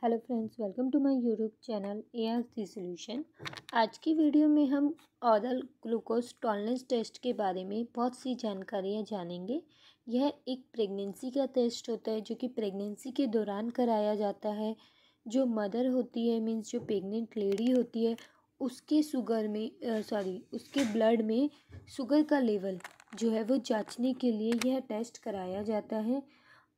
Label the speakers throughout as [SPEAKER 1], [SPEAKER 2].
[SPEAKER 1] Hello friends, welcome to my YouTube channel ARC solution. आज की video में हम ऑरल ग्लूकोज टॉलरेंस टेस्ट के बारे में बहुत सी जानकारियाँ जानेंगे। यह एक प्रेगनेंसी का टेस्ट होता है जो कि प्रेगनेंसी के दौरान कराया जाता है। जो मदर होती है मीन्स जो प्रेग्नेंट लेडी होती है उसके उसके ब्लड में शुगर का लेवल जो है वो जांचने के लिए यह टेस्ट कराया जाता है।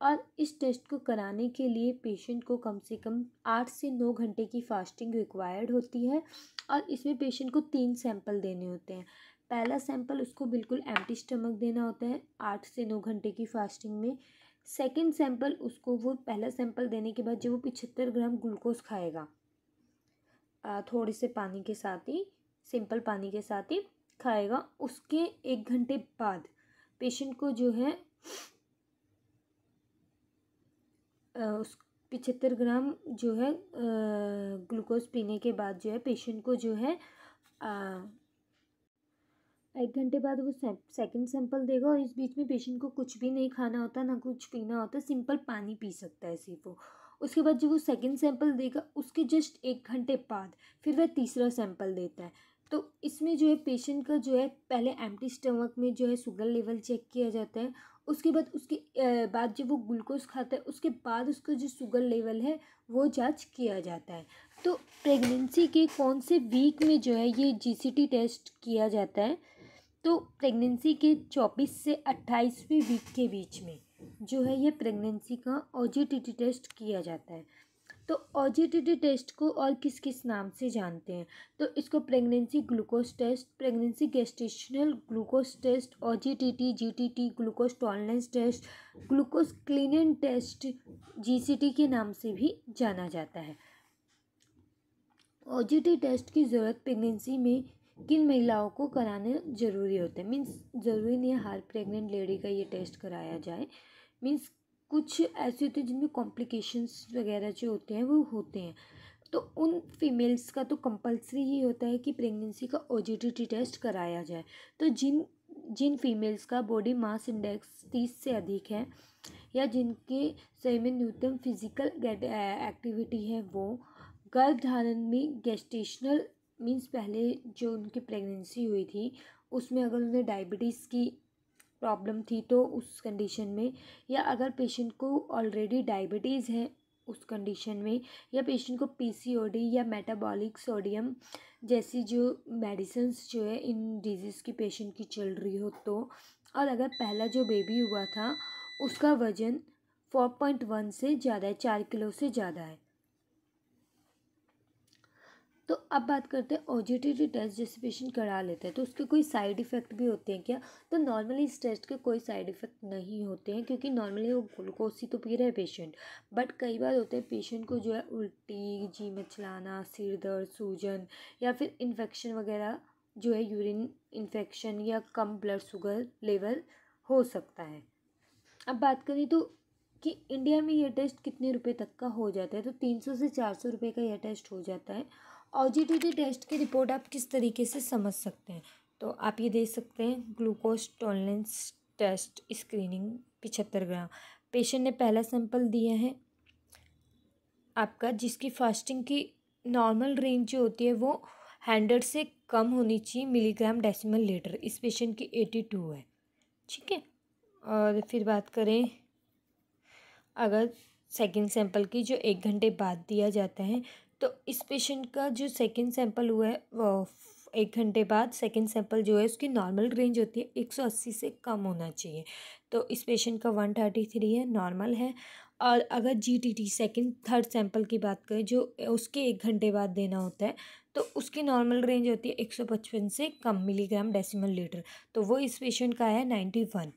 [SPEAKER 1] और इस टेस्ट को कराने के लिए पेशेंट को कम से कम 8 से 9 घंटे की फास्टिंग रिक्वायर्ड होती है। और इसमें पेशेंट को 3 सैंपल देने होते हैं। पहला सैंपल उसको बिल्कुल एम्प्टी स्टमक देना होता है 8 से 9 घंटे की फास्टिंग में। सेकंड सैंपल उसको वो पहला सैंपल देने के बाद जब वो 75 ग्राम ग्लूकोज खाएगा थोड़े से पानी के साथ ही, सिंपल पानी के साथ ही खाएगा, उसके 1 घंटे बाद पेशेंट को जो है उस 75 ग्राम जो है ग्लूकोज पीने के बाद जो है पेशेंट को जो है 1 घंटे बाद वो सेकंड सैंपल देगा। और इस बीच में पेशेंट को कुछ भी नहीं खाना होता, ना कुछ पीना होता, सिंपल पानी पी सकता है सिर्फ वो। उसके बाद जब वो सेकंड सैंपल देगा उसके जस्ट 1 घंटे बाद फिर वह तीसरा सैंपल देता है। तो इसमें जो है पेशेंट का जो है पहले एम्प्टी स्टमक में जो है शुगर लेवल चेक किया जाता है। उसके बाद उसके बाद जब वो ग्लूकोज खाता है उसके बाद उसका जो शुगर लेवल है वो जांच किया जाता है। तो प्रेगनेंसी के कौन से वीक में जो है ये GCT टेस्ट किया जाता है? तो प्रेगनेंसी के 24 से 28वें वीक के बीच में जो है ये प्रेगनेंसी का OGTT टेस्ट किया जाता है। तो OGTT टेस्ट को और किस किस नाम से जानते हैं? तो इसको pregnancy glucose test, pregnancy gestational glucose test, OGTT, GTT, glucose tolerance test, glucose cleaning test, GCT के नाम से भी जाना जाता है। OGTT टेस्ट की ज़रूरत प्रेगनेंसी में किन महिलाओं को कराने ज़रूरी होते हैं? मीन्स ज़रूरी नहीं है हर प्रेग्नेंट लेडी का ये टेस्ट कराया जाए। मीन्स कुछ ऐसे होते हैं जिनमें कॉम्प्लिकेशंस वगैरह जो होते हैं वो होते हैं, तो उन फीमेल्स का तो कंपलसरी ही होता है कि प्रेगनेंसी का OGTT टेस्ट कराया जाए। तो जिन फीमेल्स का बॉडी मास इंडेक्स 30 से अधिक है या जिनके शरीर में न्यूनतम फिजिकल एक्टिविटी है, वो गर्भधारण में गेस्टेशनल मीन्स पहले जो उनकी प्रेगनेंसी हुई थी उसमें अगर उन्हें डायबिटीज़ की प्रॉब्लम थी तो उस कंडीशन में, या अगर पेशेंट को ऑलरेडी डायबिटीज़ है उस कंडीशन में, या पेशेंट को PCOD या मेटाबॉलिक सोडियम जैसी जो मेडिसिन्स जो है इन डिजीज़ की पेशेंट की चल रही हो तो, और अगर पहला जो बेबी हुआ था उसका वज़न 4.1 से ज़्यादा है, 4 किलो से ज़्यादा है। तो अब बात करते हैं OGTT टेस्ट जैसे पेशेंट करा लेते हैं तो उसके कोई साइड इफ़ेक्ट भी होते हैं क्या? तो नॉर्मली इस टेस्ट के कोई साइड इफ़ेक्ट नहीं होते हैं क्योंकि नॉर्मली वो ग्लूकोज ही तो पी रहे हैं पेशेंट। बट कई बार होते हैं पेशेंट को जो है उल्टी, जी मिचलाना, सिर दर्द, सूजन या फिर इन्फेक्शन वगैरह जो है यूरिन इन्फेक्शन या कम ब्लड शुगर लेवल हो सकता है। अब बात करें तो कि इंडिया में यह टेस्ट कितने रुपए तक का हो जाता है? तो 300 से 400 रुपये का यह टेस्ट हो जाता है। OGTT टेस्ट की रिपोर्ट आप किस तरीके से समझ सकते हैं? तो आप ये देख सकते हैं ग्लूकोज टॉलरेंस टेस्ट स्क्रीनिंग 75 ग्राम। पेशेंट ने पहला सैंपल दिया है आपका, जिसकी फास्टिंग की नॉर्मल रेंज जो होती है वो 100 से कम होनी चाहिए मिलीग्राम डेसिमल लीटर। इस पेशेंट की 82 है, ठीक है। और फिर बात करें अगर सेकंड सैंपल की जो 1 घंटे बाद दिया जाता है, तो इस पेशेंट का जो सेकंड सैंपल हुआ है वो 1 घंटे बाद सेकंड सैंपल जो है उसकी नॉर्मल रेंज होती है 180 से कम होना चाहिए। तो इस पेशेंट का 133 है, नॉर्मल है। और अगर GTT सेकंड थर्ड सैंपल की बात करें जो उसके 1 घंटे बाद देना होता है, तो उसकी नॉर्मल रेंज होती है 155 से कम मिलीग्राम डेसिमल लीटर। तो वो इस पेशेंट का है 91।